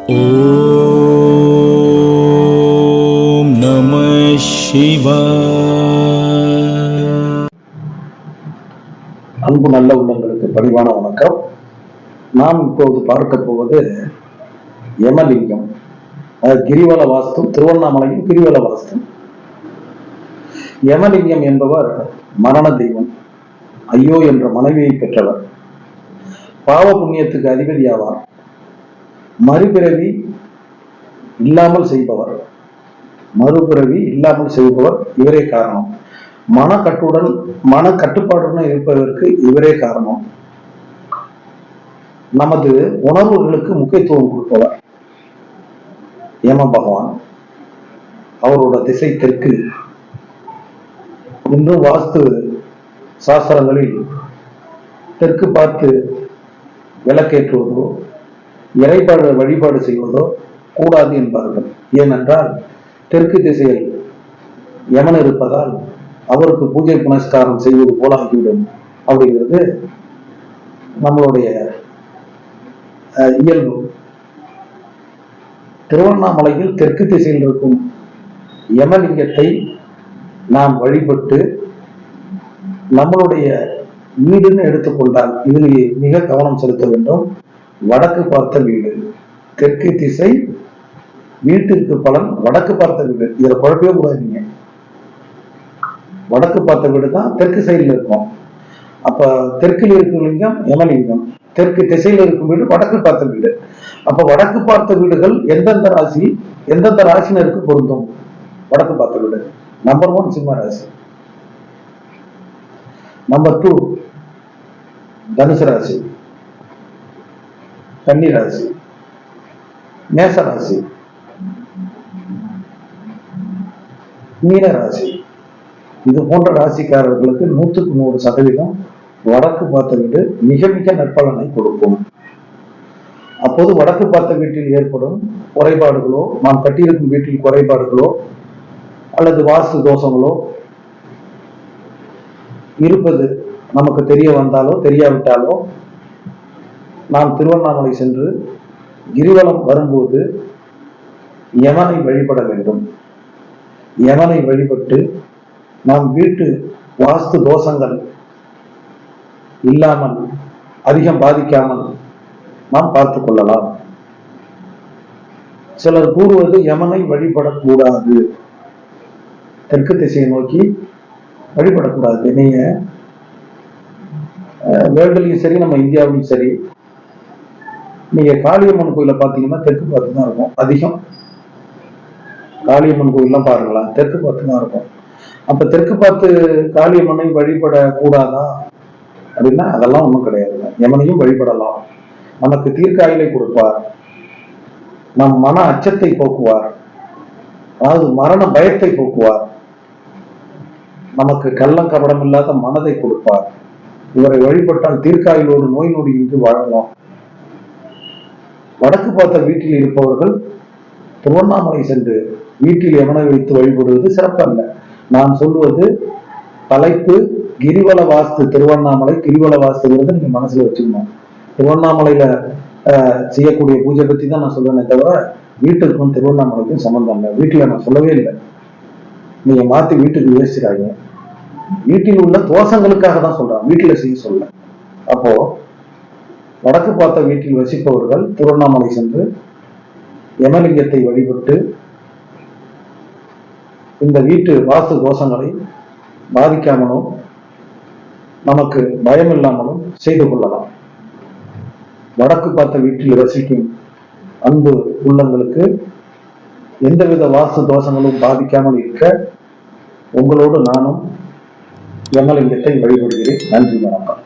ஓம் நம சிவாய. அன்பு நல்ல உள்ளங்களுக்கு பணிவான வணக்கம். நாம் இப்போது பார்க்க போவது யமலிங்கம். கிரிவல வாஸ்து, திருவண்ணாமலையின் கிரிவல வாஸ்து. யமலிங்கம் என்பவர் மரண தெய்வம். ஐயோ என்ற மனைவியை பெற்றவர். பாவ புண்ணியத்துக்கு அதிபதி ஆவார். மறுபிறவி இல்லாமல் செய்பவர். மறுபிறவி இல்லாமல் செய்பவர் இவரே காரணம். மன கட்டுப்பாடுடன் இருப்பதற்கு இவரே காரணம். நமது உணர்வுகளுக்கு முக்கியத்துவம் கொடுப்பவர் யம பகவான். அவரோட திசை தெற்கு. இன்றும் வாஸ்து சாஸ்திரங்களில் தெற்கு பார்த்து விளக்கேற்றுவதோ இறைபாடு வழிபாடு செய்வதோ கூடாது என்பார்கள். ஏனென்றால் தெற்கு திசையில் யமன் இருப்பதால் அவருக்கு பூஜை புனஸ்காரம் செய்வது போல ஆகிவிடும் அப்படிங்கிறது நம்மளுடைய இயல்பு. திருவண்ணாமலையில் தெற்கு திசையில் இருக்கும் யமலிங்கத்தை நாம் வழிபட்டு நம்மளுடைய வீடுன்னு எடுத்துக்கொண்டால் இதில் மிக கவனம் செலுத்த வேண்டும். வடக்கு பார்த்த வீடு. தெற்கு திசை வீட்டிற்கு பலன் வடக்கு பார்த்த வீடு. இதில் குழப்பவே கூடாதீங்க. வடக்கு பார்த்த வீடு தான் தெற்கு சைடில் இருக்கும். அப்ப தெற்கில் இருக்கும் லிங்கம் யமலிங்கம், தெற்கு திசையில் இருக்கும் வீடு வடக்கு பார்த்த வீடு. அப்ப வடக்கு பார்த்த வீடுகள் எந்தெந்த ராசினருக்கு பொருந்தும்? வடக்கு பார்த்த வீடு. நம்பர் 1 சிம்ம ராசி. நம்பர் 2 தனுசு ராசி, கன்னி ராசி, மேச ராசி, மீன ராசி. இது போன்ற ராசிக்காரர்களுக்கு 100% வடக்கு பார்த்த வீடு மிக மிக நற்பலனை கொடுக்கும். அப்போது வடக்கு பார்த்த வீட்டில் ஏற்படும் குறைபாடுகளோ, நாம் கட்டியிருக்கும் வீட்டில் குறைபாடுகளோ அல்லது வாஸ்து தோஷங்களோ இருப்பது நமக்கு தெரிய வந்தாலோ தெரியாவிட்டாலோ நாம் திருவண்ணாமலை சென்று கிரிவலம் வரும்போது யமனை வழிபட வேண்டும். யமனை வழிபட்டு நாம் வீட்டு வாஸ்து தோஷங்கள் இல்லாமல், அதிகம் பாதிக்காமல் நாம் பார்த்துக் கொள்ளலாம். சிலர் கூறுவது யமனை வழிபடக்கூடாது, தெற்கு திசையை நோக்கி வழிபடக்கூடாது. நீங்க வேர்ல்டுலையும் சரி நம்ம இந்தியாவிலும் சரி, நீங்க காளியம்மன் கோயில பாத்தீங்கன்னா தெற்கு பார்த்து தான் இருக்கும். அதிகம் காளியம்மன் கோயில்லாம் பாருங்களேன், தெற்கு பார்த்து தான் இருக்கும். அப்ப தெற்கு பார்த்து காளியம்மனை வழிபட கூடாதா அப்படின்னா அதெல்லாம் ஒண்ணும் கிடையாதுங்க. யமனையும் வழிபடலாம். நமக்கு தீர்க்காயிலை கொடுப்பார், நம் மன அச்சத்தை போக்குவார், அதாவது மரண பயத்தை போக்குவார், நமக்கு கள்ளம் கபடம் இல்லாத மனதை கொடுப்பார். இவரை வழிபட்டால் தீர்க்காயிலோடு நோய் நொடி இன்றி வாழலாம். வடக்கு பார்த்த வீட்டில் இருப்பவர்கள் திருவண்ணாமலை சென்று வீட்டில் யமனை வைத்து வழிபடுவது சிறப்பல்ல. நான் சொல்வது தலைப்பு கிரிவல வாஸ்து. திருவண்ணாமலை கிரிவல வாஸ்துங்கிறது நீங்க மனசுல வச்சுக்கணும். திருவண்ணாமலையில செய்யக்கூடிய பூஜை பத்தி தான் நான் சொல்றேனே தவிர வீட்டுக்கும் திருவண்ணாமலைக்கும் சம்பந்தம் இல்லை. வீட்டுல நான் சொல்லவே இல்லை. நீங்க மாத்தி வீட்டுக்கு யோசிச்சுறாங்க. வீட்டில் உள்ள தோஷங்களுக்காக தான் சொல்றாங்க, வீட்டுல செய்ய சொல்ல. அப்போ வடக்கு பார்த்த வீட்டில் வசிப்பவர்கள் திருவண்ணாமலை சென்று யமலிங்கத்தை வழிபட்டு இந்த வீட்டு வாஸ்து தோஷங்களை பாதிக்காமலும் நமக்கு பயம் இல்லாமலும் செய்து கொள்ளலாம். வடக்கு பார்த்த வீட்டில் வசிக்கும் அன்பு உள்ளங்களுக்கு எந்தவித வாஸ்து தோஷங்களும் பாதிக்காமல் இருக்க உங்களோடு நானும் யமலிங்கத்தை வழிபடுகிறேன். நன்றி, வணக்கம்.